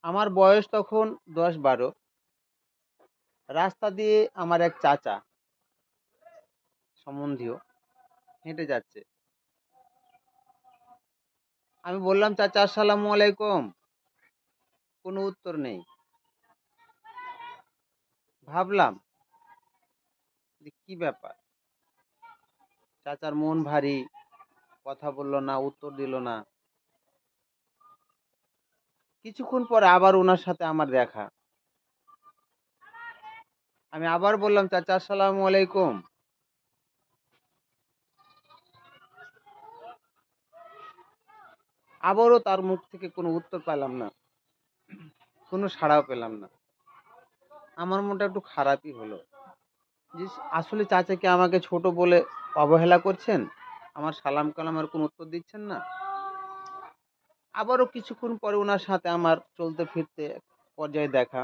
আমার বয়স তখন ১০-১২। রাস্তা দিয়ে আমার এক চাচা সম্বন্ধীয় হেঁটে যাচ্ছে। আমি বললাম, চাচা আসসালামু আলাইকুম। কোনো উত্তর নেই। ভাবলাম যে কি ব্যাপার, চাচার মন ভারী, কথা বলল না, উত্তর দিল না। কিছুক্ষণ পরে আবার ওনার সাথে আমার দেখা। আমি আবার বললাম, চাচা আসসালামু আলাইকুম। আবারও তার মুখ থেকে কোনো উত্তর পেলাম না, কোনো সাড়াও পেলাম না। আমার মনটা একটু খারাপই হলো যে আসলে চাচা কি আমাকে ছোট বলে অবহেলা করছেন, আমার সালাম কালামের কোনো উত্তর দিচ্ছেন না। আবারও কিছুক্ষণ পরে ওনার সাথে আমার চলতে ফিরতে পর্যায়ে দেখা।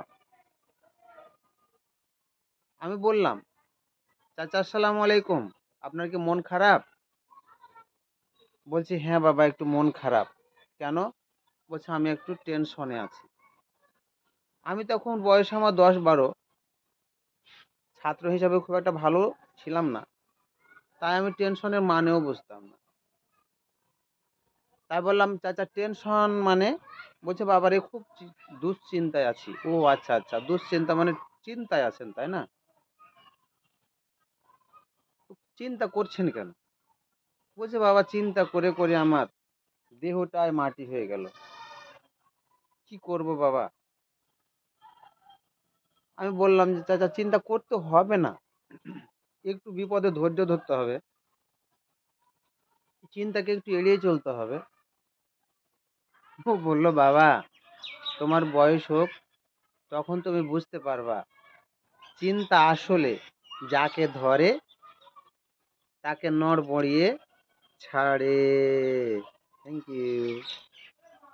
আমি বললাম, চাচা আসসালামু আলাইকুম, আপনার কি মন খারাপ? বলছি, হ্যাঁ বাবা, একটু মন খারাপ। কেন? বলছে, আমি একটু টেনশনে আছি। আমি তখন বয়স আমার ১০-১২, ছাত্র হিসাবে খুব একটা ভালো ছিলাম না, তাই আমি টেনশনের মানেও বুঝতাম না। তাই বললাম, চাচা টেনশন মানে? বলছে, বাবারে খুব দুশ্চিন্তায় আছি। ও আচ্ছা আচ্ছা, দুশ্চিন্তা মানে চিন্তায় আছেন তাই না? চিন্তা করছেন কেন? বলছে, বাবা চিন্তা করে করে আমার দেহটায় মাটি হয়ে গেল, কি করব বাবা? আমি বললাম যে, চাচা চিন্তা করতে হবে না, একটু বিপদে ধৈর্য ধরতে হবে, চিন্তাকে একটু এড়িয়ে চলতে হবে। ও বলল, বাবা তোমার বয়স হোক, তখন তুমি বুঝতে পারবা চিন্তা আসলে যাকে ধরে তাকে নড়বড়িয়ে ছাড়ে। Thank you.